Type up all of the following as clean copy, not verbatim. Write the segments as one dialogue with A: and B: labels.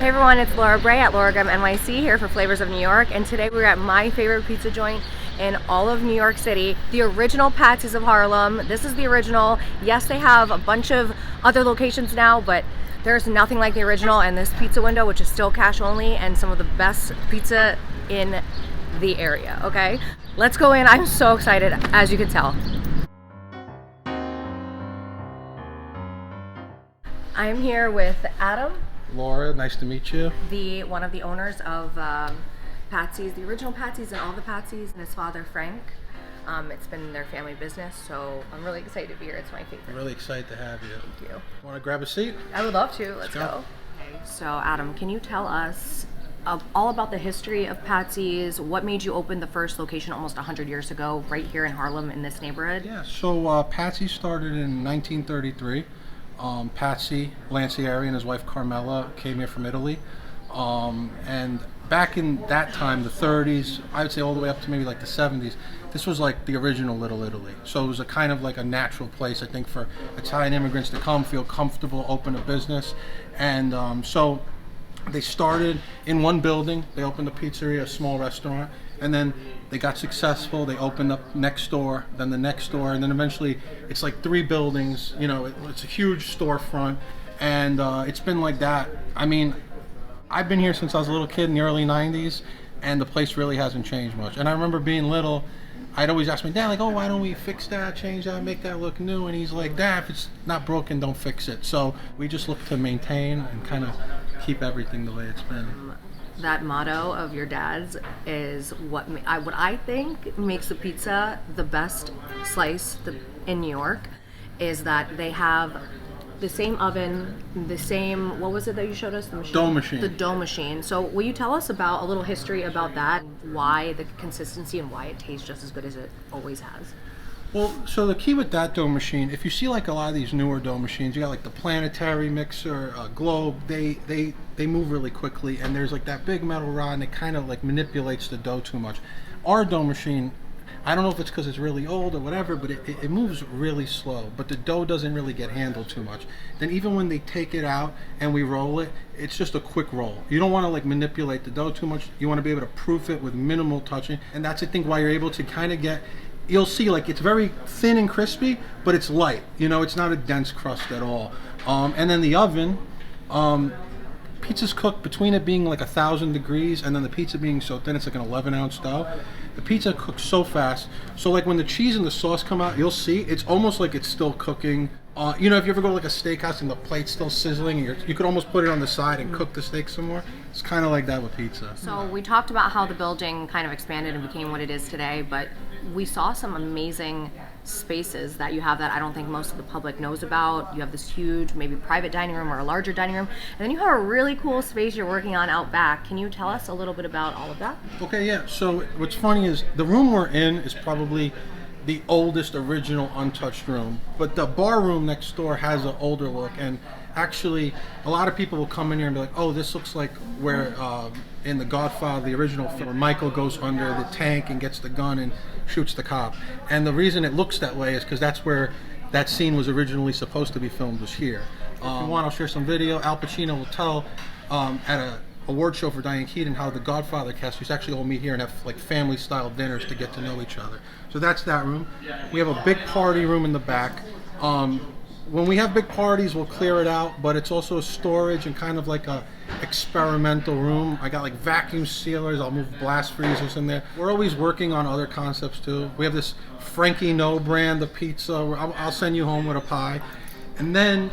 A: Hey everyone, it's Laura Bray at Laura Gum NYC here for Flavors of New York, and today we're at my favorite pizza joint in all of New York City, the original Patsy's of Harlem. This is the original. Yes, they have a bunch of other locations now, but there's nothing like the original, and this pizza window, which is still cash only, and some of the best pizza in the area, okay? Let's go in. I'm so excited, as you can tell. I'm here with Adam.
B: Laura, nice to meet you.
A: One of the owners of Patsy's, the original Patsy's and all the Patsy's, and his father Frank. It's been their family business, so I'm really excited to be here. It's my favorite.
B: I'm really excited to have you.
A: Thank you.
B: Want to grab a seat?
A: I would love to. Let's go. Okay, so Adam, can you tell us all about the history of Patsy's? What made you open the first location almost 100 years ago right here in Harlem in this neighborhood?
B: Yeah, so Patsy started in 1933. Patsy Lancieri and his wife Carmela came here from Italy, and back in that time, the 30s, I would say all the way up to maybe like the 70s, this was like the original Little Italy. So it was a kind of like a natural place, I think, for Italian immigrants to come, feel comfortable, open a business. And so they started in one building. They opened a pizzeria, a small restaurant, and then they got successful. They opened up next door, then the next door, and then eventually it's like 3 buildings. You know, it's a huge storefront, and it's been like that. I mean, I've been here since I was a little kid in the early 90s, and the place really hasn't changed much. And I remember being little, I'd always ask my dad, like, oh, why don't we fix that, change that, make that look new? And he's like, Dad, if it's not broken, don't fix it. So we just look to maintain and kind of keep everything the way it's been.
A: That motto of your dad's is what I think makes the pizza the best slice in New York, is that they have the same oven, the same, what was it that you showed us? The machine?
B: Dough machine.
A: The dough machine. So will you tell us about a little history about that, why the consistency and why it tastes just as good as it always has?
B: Well, so the key with that dough machine, if you see like a lot of these newer dough machines, you got like the planetary mixer, globe, they move really quickly, and there's like that big metal rod, and it kind of like manipulates the dough too much. Our dough machine, I don't know if it's because it's really old or whatever, but it moves really slow, but the dough doesn't really get handled too much. Then even when they take it out and we roll it, it's just a quick roll. You don't want to like manipulate the dough too much. You want to be able to proof it with minimal touching, and that's I think why you're able to kind of get, you'll see like it's very thin and crispy, but it's light. You know, it's not a dense crust at all. And then the oven, pizza's cooked between it being like 1,000 degrees and then the pizza being so thin, it's like an 11-ounce dough. The pizza cooks so fast. So like when the cheese and the sauce come out, you'll see it's almost like it's still cooking. You know, if you ever go to like a steakhouse and the plate's still sizzling, and you could almost put it on the side and cook the steak some more. It's kind of like that with pizza.
A: So we talked about how the building kind of expanded and became what it is today, but we saw some amazing spaces that you have that I don't think most of the public knows about. You have this huge, maybe private dining room or a larger dining room, and then you have a really cool space you're working on out back. Can you tell us a little bit about all of that?
B: Okay, yeah. So what's funny is the room we're in is probably the oldest original untouched room, but the bar room next door has an older look, and actually a lot of people will come in here and be like, oh, this looks like where in The Godfather, the original film, where Michael goes under the tank and gets the gun and shoots the cop. And the reason it looks that way is because that's where that scene was originally supposed to be filmed, was here. If you want, I'll share some video. Al Pacino will tell at a award show for Diane Keaton how the Godfather cast used to actually all meet here and have like family style dinners to get to know each other. So that's that room. We have a big party room in the back. When we have big parties, we'll clear it out, but it's also a storage and kind of like a experimental room. I got like vacuum sealers. I'll move blast freezers in there. We're always working on other concepts too. We have this Frankie No brand of pizza. I'll send you home with a pie. And then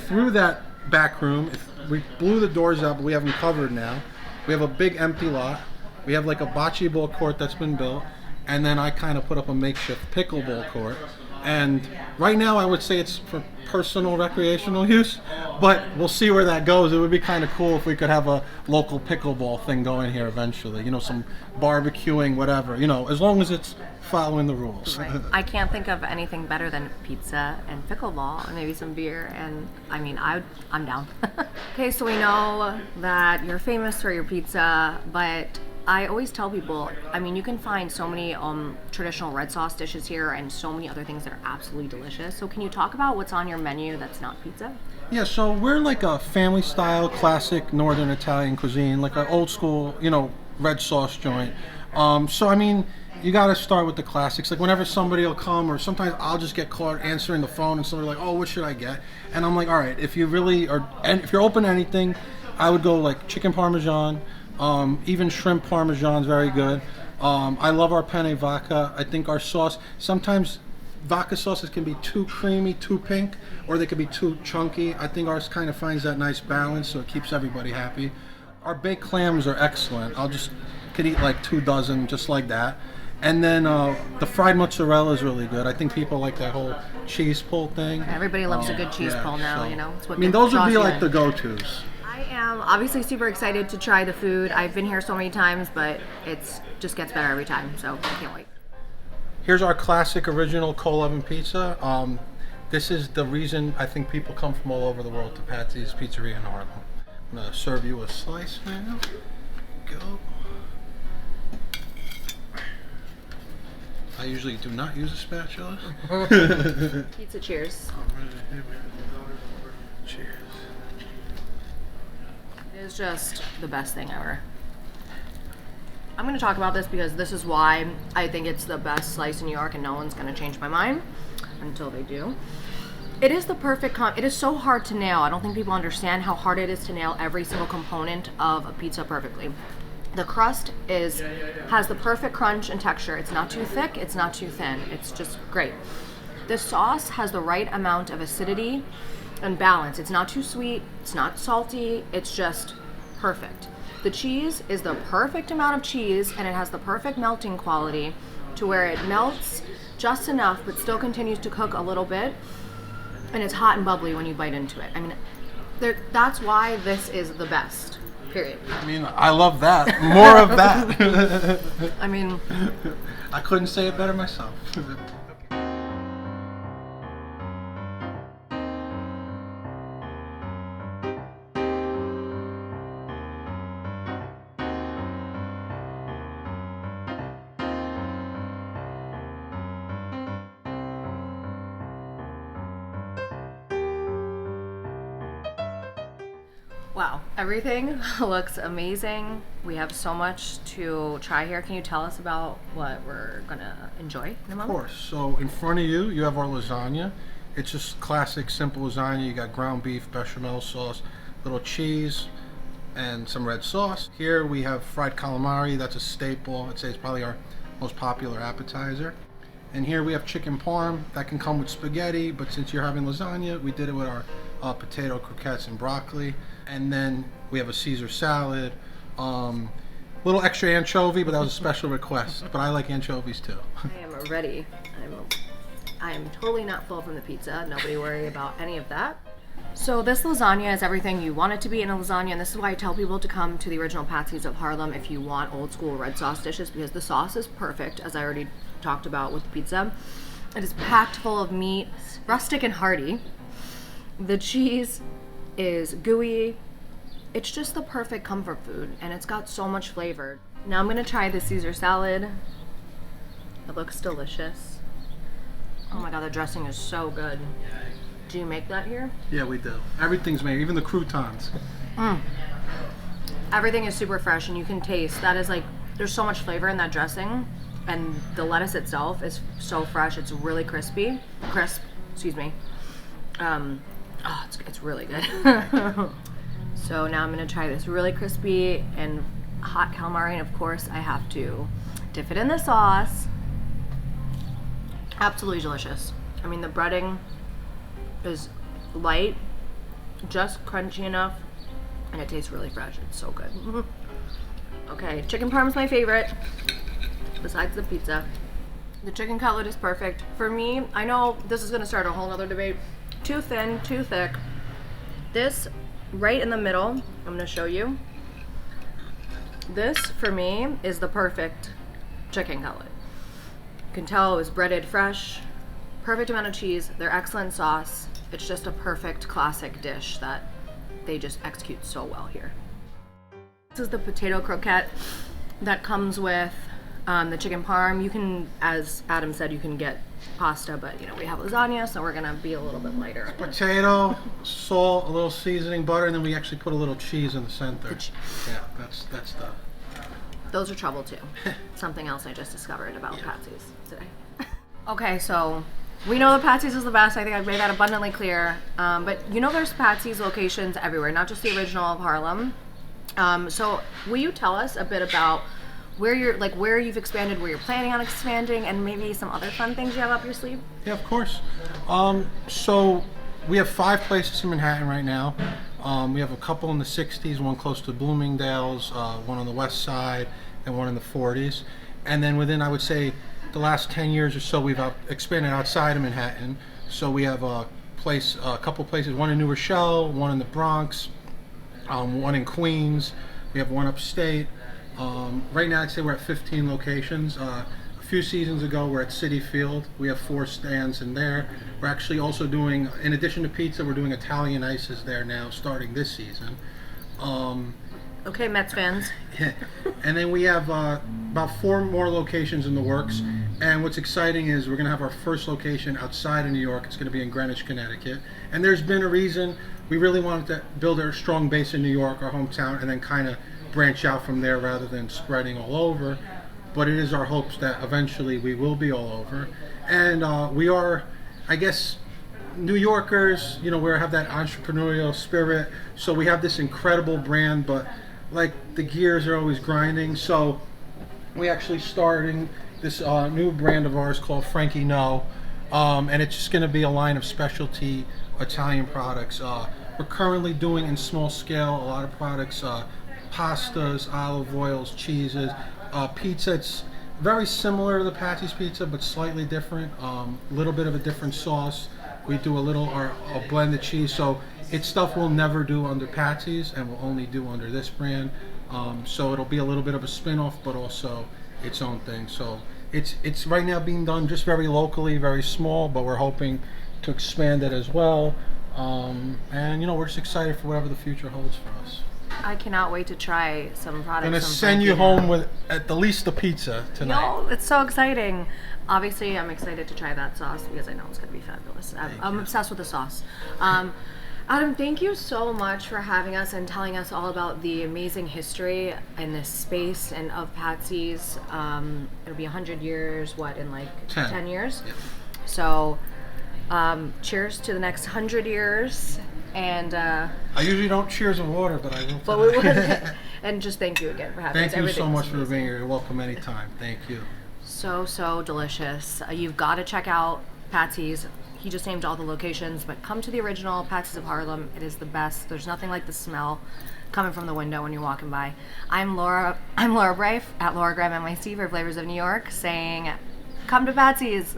B: through that back room, if we blew the doors out, but we have them covered now. We have a big empty lot. We have like a bocce ball court that's been built, and then I kind of put up a makeshift pickleball court. And right now I would say it's for personal recreational use, but we'll see where that goes. It would be kind of cool if we could have a local pickleball thing going here eventually, you know, some barbecuing, whatever, you know, as long as it's following the rules.
A: Right. I can't think of anything better than pizza and pickleball and maybe some beer, and I mean, I'm down. Okay, so we know that you're famous for your pizza, but I always tell people, I mean, you can find so many traditional red sauce dishes here and so many other things that are absolutely delicious. So can you talk about what's on your menu that's not pizza?
B: Yeah, so we're like a family style, classic Northern Italian cuisine, like an old school, red sauce joint. So I mean, you got to start with the classics. Like whenever somebody will come, or sometimes I'll just get caught answering the phone, and somebody's like, "Oh, what should I get?" And I'm like, "All right, if you really are, and if you're open to anything, I would go like chicken parmesan, even shrimp parmesan is very good. I love our penne vodka. I think our sauce sometimes." Vodka sauces can be too creamy, too pink, or they can be too chunky. I think ours kind of finds that nice balance, so it keeps everybody happy. Our baked clams are excellent. Could eat like 2 dozen just like that. And then the fried mozzarella is really good. I think people like that whole cheese pull thing.
A: Everybody loves a good cheese
B: yeah,
A: pull now,
B: so,
A: It's what
B: those would
A: draws
B: be
A: you
B: like
A: in.
B: the go-tos.
A: I am obviously super excited to try the food. I've been here so many times, but it's just gets better every time, so I can't wait.
B: Here's our classic original coal oven pizza. This is the reason I think people come from all over the world to Patsy's Pizzeria in Harlem. I'm gonna serve you a slice now. Go. I usually do not use a spatula.
A: Pizza cheers.
B: Cheers.
A: It is just the best thing ever. I'm going to talk about this because this is why I think it's the best slice in New York, and no one's going to change my mind until they do. It is the perfect it is so hard to nail. I don't think people understand how hard it is to nail every single component of a pizza perfectly. The crust has the perfect crunch and texture. It's not too thick, it's not too thin. It's just great. The sauce has the right amount of acidity and balance. It's not too sweet, it's not salty, it's just perfect. The cheese is the perfect amount of cheese, and it has the perfect melting quality to where it melts just enough but still continues to cook a little bit, and it's hot and bubbly when you bite into it. I mean, that's why this is the best, period.
B: I love that. More of that.
A: I
B: couldn't say it better myself.
A: Wow, everything looks amazing. We have so much to try here. Can you tell us about what we're gonna enjoy in a moment?
B: Of course. So in front of you, you have our lasagna. It's just classic, simple lasagna. You got ground beef, bechamel sauce, little cheese, and some red sauce. Here we have fried calamari. That's a staple. I'd say it's probably our most popular appetizer. And here we have chicken parm. That can come with spaghetti, but since you're having lasagna, we did it with our potato croquettes and broccoli. And then we have a Caesar salad. Little extra anchovy, but that was a special request. But I like anchovies too.
A: I am ready. I am totally not full from the pizza. Nobody worry about any of that. So this lasagna is everything you want it to be in a lasagna, and this is why I tell people to come to the original Patsy's of Harlem if you want old school red sauce dishes, because the sauce is perfect, as I already talked about with the pizza. It is packed full of meat, rustic and hearty. The cheese is gooey. It's just the perfect comfort food, and it's got so much flavor. Now I'm gonna try the Caesar salad. It looks delicious. Oh my god, the dressing is so good. Do you make that here?
B: Yeah, we do. Everything's made, even the croutons.
A: Everything is super fresh, and you can taste that is like there's so much flavor in that dressing, and the lettuce itself is so fresh. It's really crisp. Excuse me. It's really good. So now I'm gonna try this really crispy and hot calamari, and of course I have to dip it in the sauce. Absolutely delicious. I mean, the breading is light, just crunchy enough, and it tastes really fresh. It's so good. Okay, chicken parm is my favorite, besides the pizza. The chicken cutlet is perfect. For me, I know this is gonna start a whole nother debate. Too thin, too thick. This right in the middle, I'm gonna show you. This, for me, is the perfect chicken cutlet. You can tell it was breaded fresh, perfect amount of cheese, their excellent sauce. It's just a perfect classic dish that they just execute so well here. This is the potato croquette. that comes with the chicken parm. You can, as Adam said, you can get pasta, but you know we have lasagna, so we're gonna be a little bit lighter.
B: Potato, salt, a little seasoning, butter, and then we actually put a little cheese in the center. Yeah, that's the.
A: Those are trouble too. Something else I just discovered about Patsy's today. Okay, so we know that Patsy's is the best. I think I've made that abundantly clear. But you know there's Patsy's locations everywhere, not just the original of Harlem. So will you tell us a bit about where you've expanded, where you're planning on expanding, and maybe some other fun things you have up your sleeve?
B: Yeah, of course. So we have 5 places in Manhattan right now. We have a couple in the 60s, one close to Bloomingdale's, one on the west side, and one in the 40s. And then within, I would say, the last 10 years or so, we've expanded outside of Manhattan. So we have a couple places, one in New Rochelle, one in the Bronx, one in Queens. We have one upstate. Right now, I'd say we're at 15 locations. A few seasons ago, we're at Citi Field. We have 4 stands in there. We're actually also doing, in addition to pizza, we're doing Italian ices there now, starting this season.
A: Okay, Mets fans.
B: And then we have about 4 more locations in the works. And what's exciting is we're going to have our first location outside of New York. It's going to be in Greenwich, Connecticut. And there's been a reason we really wanted to build a strong base in New York, our hometown, and then kind of branch out from there rather than spreading all over. But it is our hopes that eventually we will be all over. And we are, I guess, New Yorkers, you know, we have that entrepreneurial spirit. So we have this incredible brand, but like the gears are always grinding. So we actually starting this new brand of ours called Frankie No. And it's just going to be a line of specialty Italian products. We're currently doing in small scale a lot of products, pastas, olive oils, cheeses, pizza. It's very similar to the Patsy's pizza, but slightly different. A little bit of a different sauce. We do a blended cheese, so it's stuff we'll never do under Patsy's, and we'll only do under this brand. So it'll be a little bit of a spin-off, but also its own thing. So it's right now being done just very locally, very small, but we're hoping to expand it as well. And you know, we're just excited for whatever the future holds for us.
A: I cannot wait to try some products.
B: I'm gonna send you home with at the least the pizza tonight.
A: No, it's so exciting. Obviously, I'm excited to try that sauce because I know it's gonna be fabulous. I'm obsessed with the sauce. Adam, thank you so much for having us and telling us all about the amazing history in this space and of Patsy's. It'll be 100 years, in like 10 years?
B: Yep.
A: So, cheers to the next 100 years. And
B: I usually don't cheers with water, but I will.
A: But we will. And just thank you again for having us.
B: Thank you so much for being here. You're welcome anytime. Thank you.
A: So delicious. You've got to check out Patsy's. He just named all the locations, but come to the original Patsy's of Harlem. It is the best. There's nothing like the smell coming from the window when you're walking by. I'm Laura Bray at Laura Graham NYC for Flavors of New York, saying, come to Patsy's.